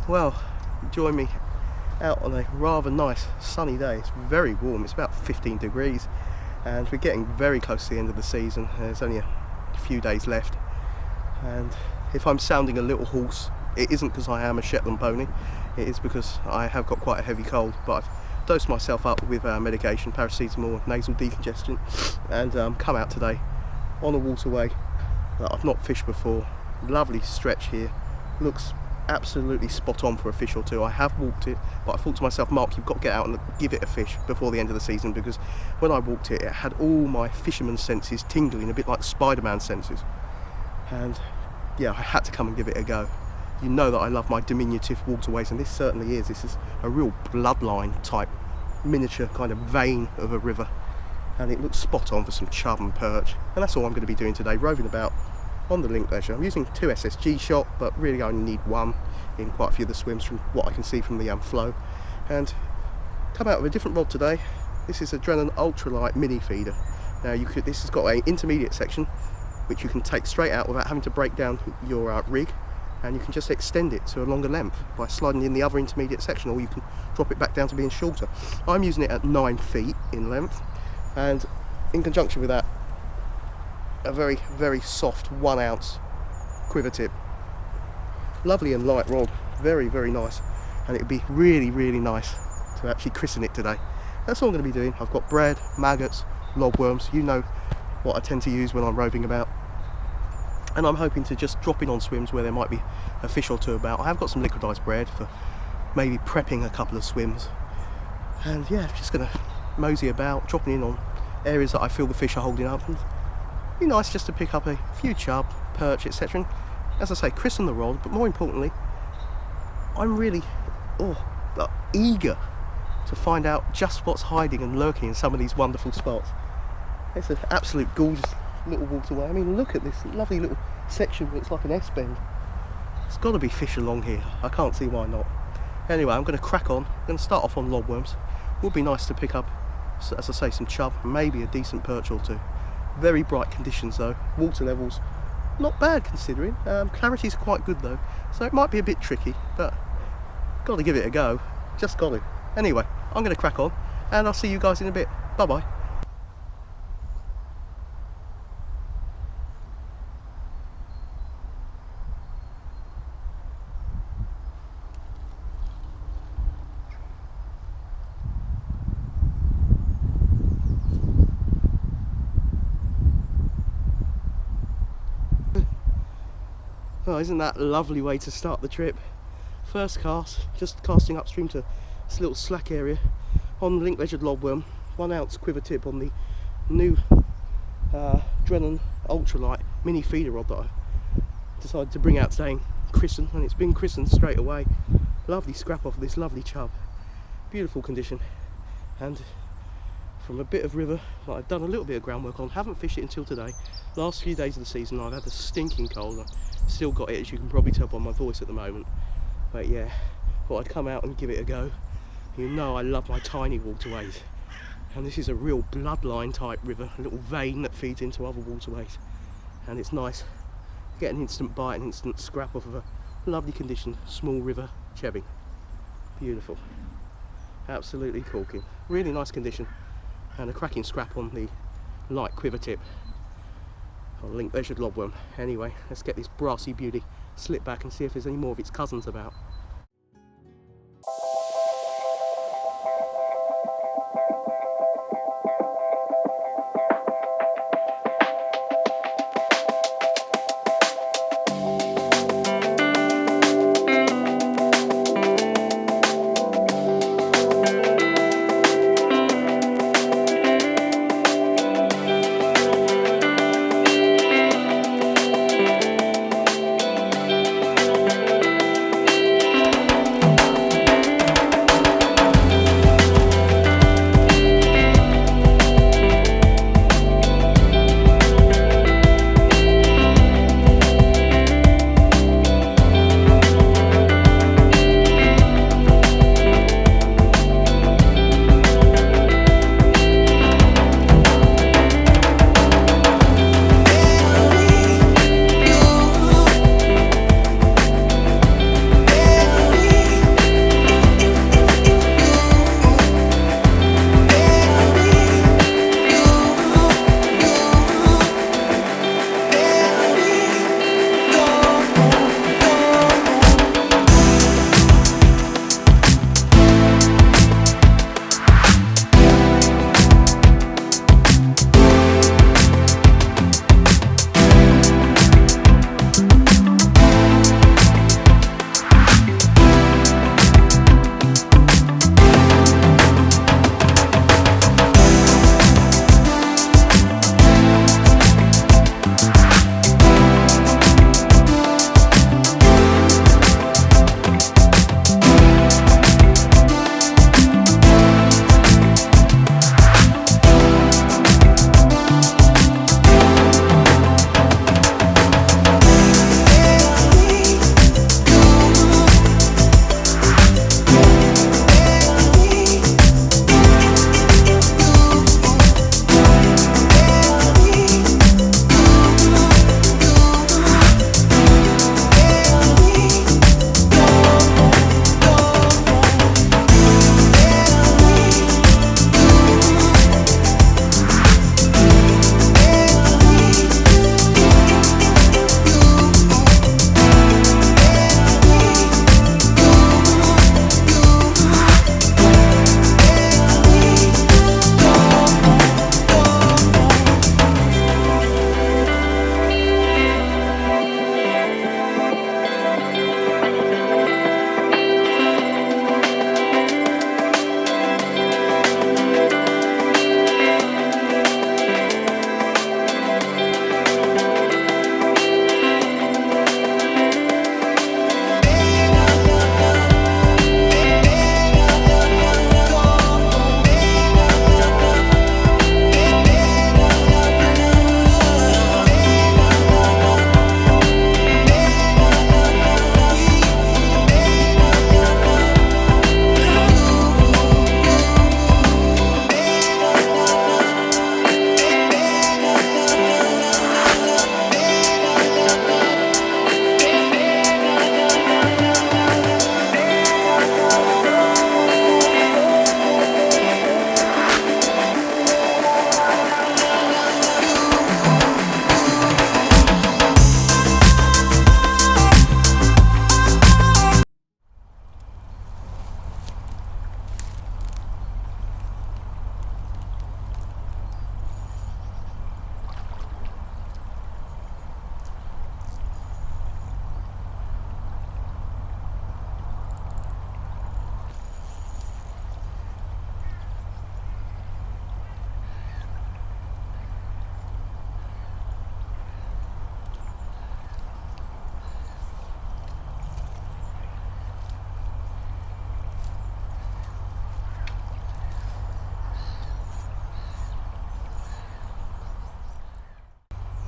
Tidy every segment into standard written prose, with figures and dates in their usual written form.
Well, join me out on a rather nice sunny day. It's very warm, it's about 15 degrees, and we're getting very close to the end of the season. There's only a few days left, and if I'm sounding a little hoarse, it isn't because I am a Shetland pony, it is because I have got quite a heavy cold, but I've dosed myself up with medication, paracetamol, nasal decongestant, and come out today on a waterway that I've not fished before. Lovely stretch here, looks absolutely spot on for a fish or two. I have walked it, but I thought to myself, Mark, you've got to get out and give it a fish before the end of the season, because when I walked it, it had all my fisherman's senses tingling, a bit like Spider-Man senses. And yeah, I had to come and give it a go. You know that I love my diminutive waterways, and this certainly is. This is a real bloodline type, miniature kind of vein of a river, and it looks spot on for some chub and perch. And that's all I'm going to be doing today, roving about on the link ledger. I'm using 2 SSG shot, but really I only need 1 in quite a few of the swims from what I can see from the flow. And come out with a different rod today. This is a Drennan ultralight mini feeder. Now this has got an intermediate section which you can take straight out without having to break down your rig, and you can just extend it to a longer length by sliding in the other intermediate section, or you can drop it back down to being shorter. I'm using it at 9 feet in length, and in conjunction with that, a very, very soft 1 ounce quiver tip. Lovely and light rod, very, very nice, and it would be really, really nice to actually christen it today. That's all I'm going to be doing. I've got bread, maggots, lobworms, you know what I tend to use when I'm roving about, and I'm hoping to just drop in on swims where there might be a fish or two about. I have got some liquidised bread for maybe prepping a couple of swims, and yeah, just going to mosey about, dropping in on areas that I feel the fish are holding up, and be nice just to pick up a few chub, perch, etc. And as I say, christen the rod, but more importantly, I'm really eager to find out just what's hiding and lurking in some of these wonderful spots. It's an absolute gorgeous little waterway. I mean, look at this lovely little section where it's like an S-bend. There's got to be fish along here. I can't see why not. Anyway, I'm going to crack on. I'm going to start off on lobworms. Would be nice to pick up, as I say, some chub, maybe a decent perch or two. Very bright conditions though. Water levels not bad considering. Clarity's quite good though, so it might be a bit tricky, but got to give it a go. Just got to. Anyway, I'm going to crack on, and I'll see you guys in a bit. Bye bye. Oh, isn't that a lovely way to start the trip? First cast, just casting upstream to this little slack area on the link ledgered lobworm, 1 ounce quiver tip on the new Drennan ultralight mini feeder rod that I decided to bring out today and christen, and it's been christened straight away. Lovely scrap off of this lovely chub, beautiful condition, and from a bit of river that I've done a little bit of groundwork on. Haven't fished it until today. Last few days of the season I've had a stinking cold. I've still got it, as you can probably tell by my voice at the moment. But yeah, thought I'd come out and give it a go. You know I love my tiny waterways, and this is a real bloodline type river, a little vein that feeds into other waterways, and it's nice. Get an instant bite, an instant scrap off of a lovely condition, small river chebbing. Beautiful, absolutely corking. Really nice condition, and a cracking scrap on the light quiver tip on link ledgered lobworm. Anyway, let's get this brassy beauty slip back and see if there's any more of its cousins about.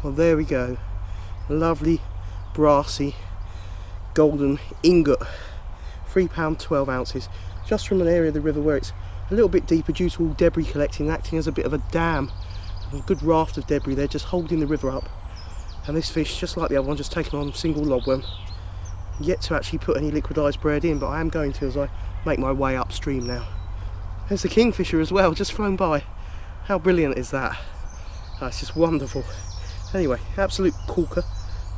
Well, there we go. Lovely brassy golden ingot, £3 12 ounces, just from an area of the river where it's a little bit deeper due to all debris collecting, acting as a bit of a dam. A good raft of debris there just holding the river up, and this fish, just like the other one, just taken on a single lobworm. Yet to actually put any liquidised bread in, but I am going to as I make my way upstream now. There's the kingfisher as well, just flown by. How brilliant is that? Oh, it's just wonderful. Anyway, absolute corker,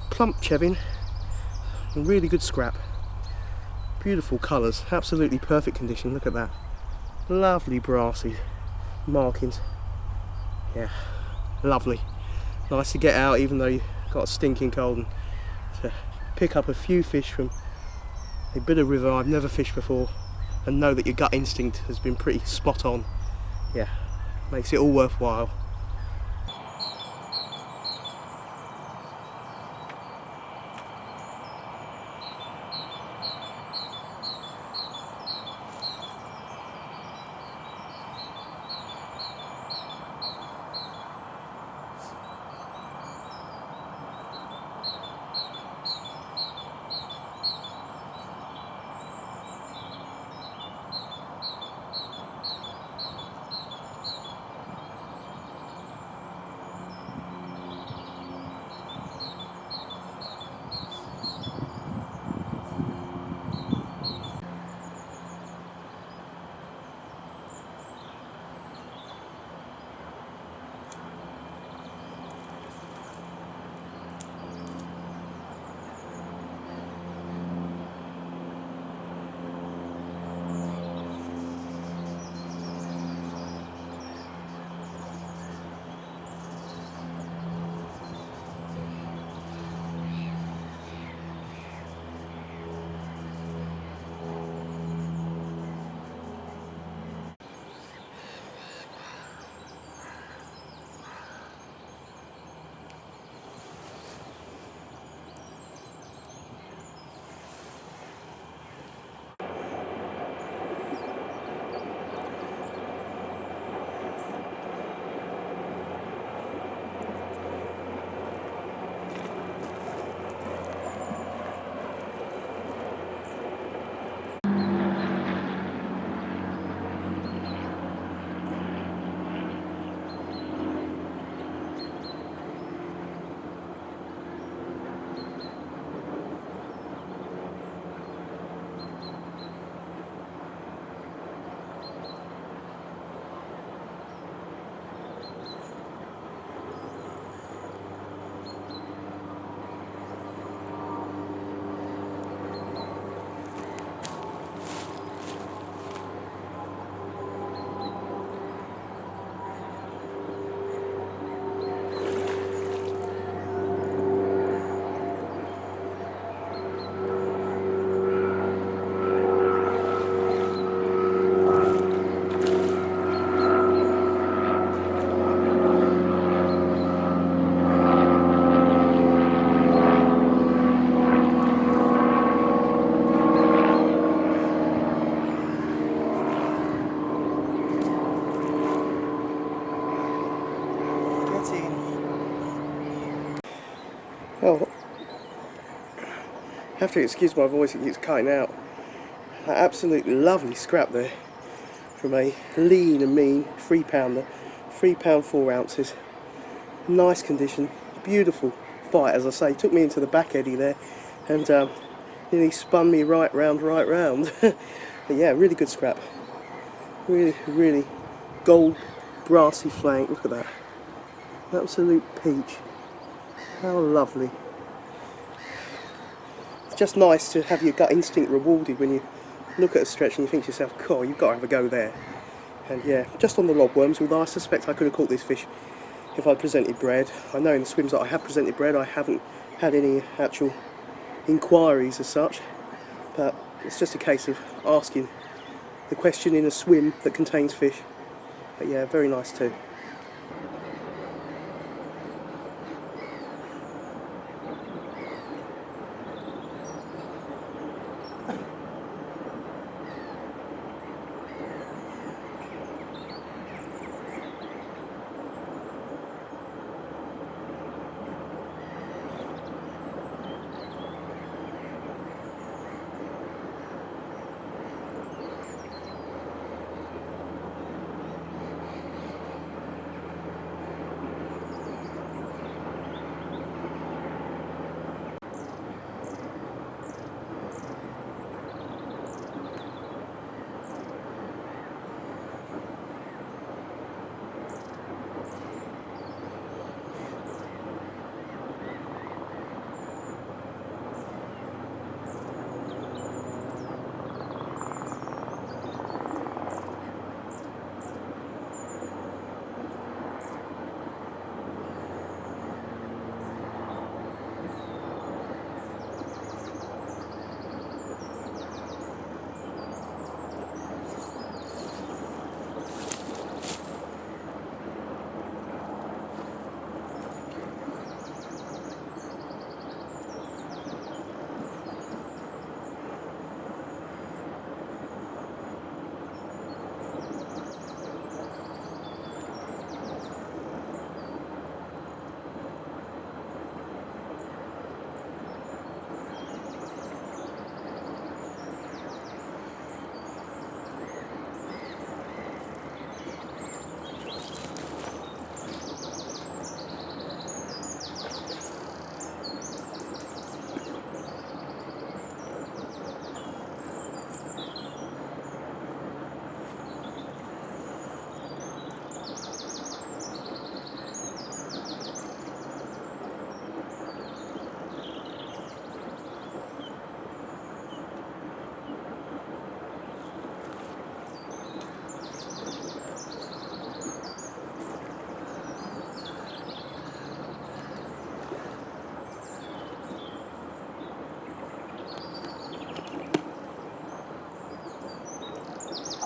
plump chevin, and really good scrap. Beautiful colours, absolutely perfect condition, look at that. Lovely brassy markings. Yeah, lovely. Nice to get out even though you got a stinking cold, and to pick up a few fish from a bit of river I've never fished before and know that your gut instinct has been pretty spot on. Yeah, makes it all worthwhile. Oh, have to excuse my voice, it keeps cutting out. An absolutely lovely scrap there from a lean and mean £3 £3 4 ounces. Nice condition, beautiful fight, as I say. Took me into the back eddy there and nearly spun me right round. But yeah, really good scrap. Really gold brassy flank, look at that. Absolute peach. How lovely. It's just nice to have your gut instinct rewarded when you look at a stretch and you think to yourself, cool, you've got to have a go there. And yeah, just on the lobworms, although I suspect I could have caught this fish if I presented bread. I know in the swims that I have presented bread, I haven't had any actual inquiries as such, but it's just a case of asking the question in a swim that contains fish. But yeah, very nice too.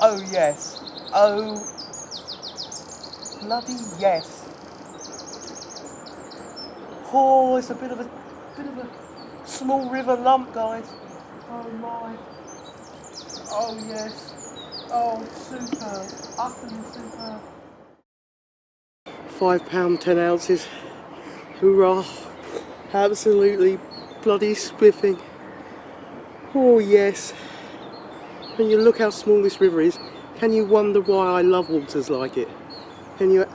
Oh yes. Oh bloody yes. Oh, it's a bit of a small river lump, guys. Oh my. Oh yes. Oh, superb. Utterly superb. £5, 10 ounces. Hoorah. Absolutely bloody spiffing. Oh yes. When you look how small this river is, can you wonder why I love waters like it? And you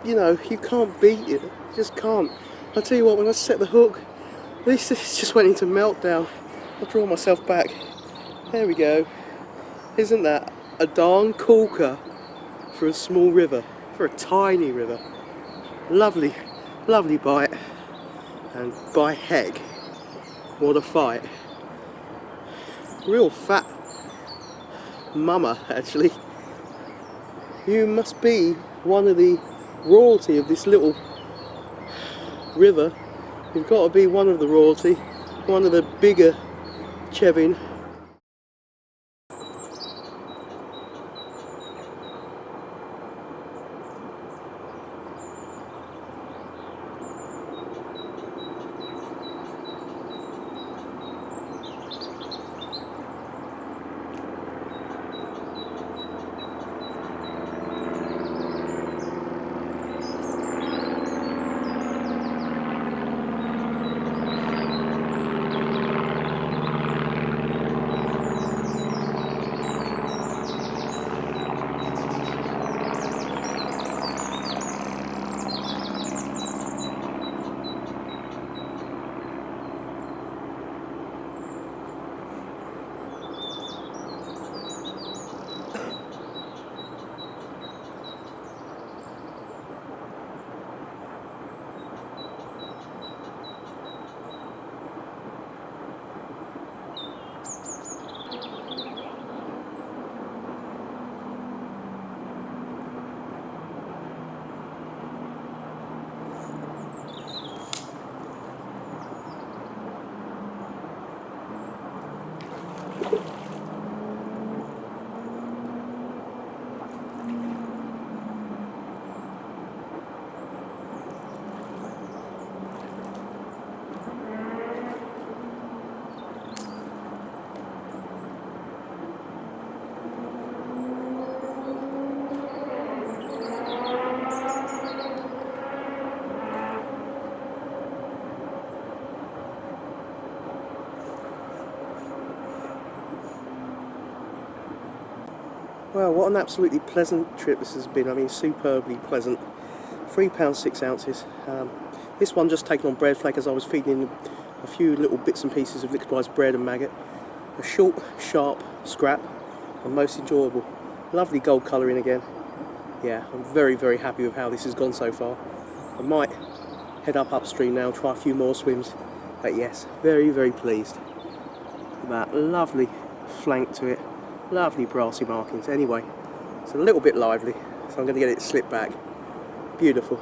know, you can't beat it. You just can't. I'll tell you what, when I set the hook, this just went into meltdown. I'll draw myself back. There we go. Isn't that a darn corker for a small river, for a tiny river? Lovely, lovely bite. And by heck, what a fight. Real fat mama, actually. You must be one of the royalty of this little river. You've got to be one of the royalty, one of the bigger chevin. Well, what an absolutely pleasant trip this has been. I mean, superbly pleasant. £3, 6 ounces. This one just taken on bread flake as I was feeding in a few little bits and pieces of liquidized bread and maggot. A short, sharp scrap and most enjoyable. Lovely gold colouring again. Yeah, I'm very, very happy with how this has gone so far. I might head upstream now and try a few more swims. But yes, very, very pleased with that lovely flank to it. Lovely brassy markings. Anyway, it's a little bit lively, so I'm going to get it slipped back. Beautiful.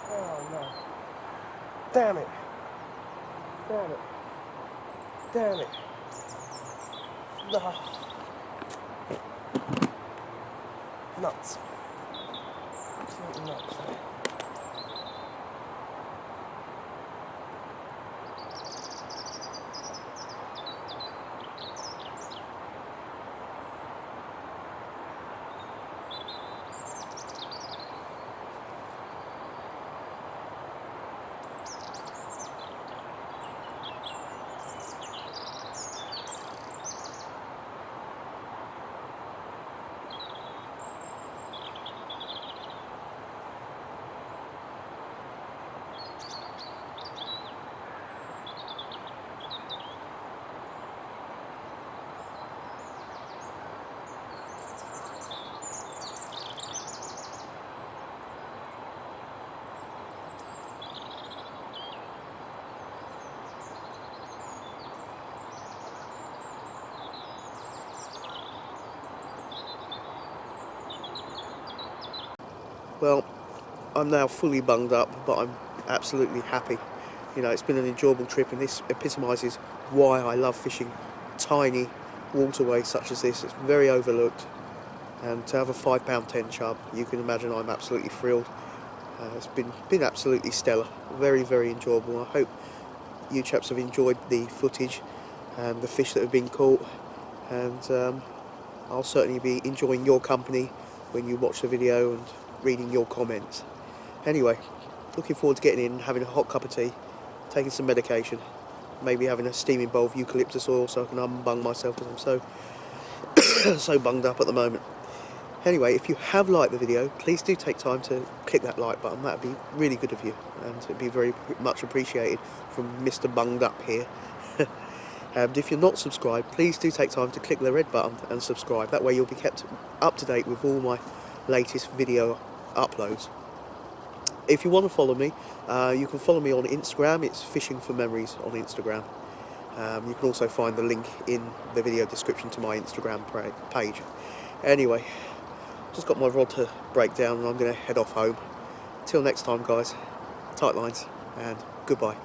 Oh no. Damn it. Damn it. Damn it. No. Nuts. Absolutely nuts. Well, I'm now fully bunged up, but I'm absolutely happy. You know, it's been an enjoyable trip, and this epitomises why I love fishing tiny waterways such as this. It's very overlooked, and to have a £5.10 chub, you can imagine I'm absolutely thrilled. It's been absolutely stellar, very, very enjoyable. I hope you chaps have enjoyed the footage and the fish that have been caught, and I'll certainly be enjoying your company when you watch the video and reading your comments. Anyway, looking forward to getting in, having a hot cup of tea, taking some medication, maybe having a steaming bowl of eucalyptus oil so I can unbung myself, because I'm so bunged up at the moment. Anyway, if you have liked the video, please do take time to click that like button. That would be really good of you, and it'd be very much appreciated from Mr. Bunged Up here. And if you're not subscribed, please do take time to click the red button and subscribe. That way you'll be kept up to date with all my latest video uploads. If you want to follow me, you can follow me on Instagram. It's Fishing for Memories on Instagram. You can also find the link in the video description to my Instagram page. Anyway, just got my rod to break down and I'm going to head off home. Till next time, guys, tight lines and goodbye.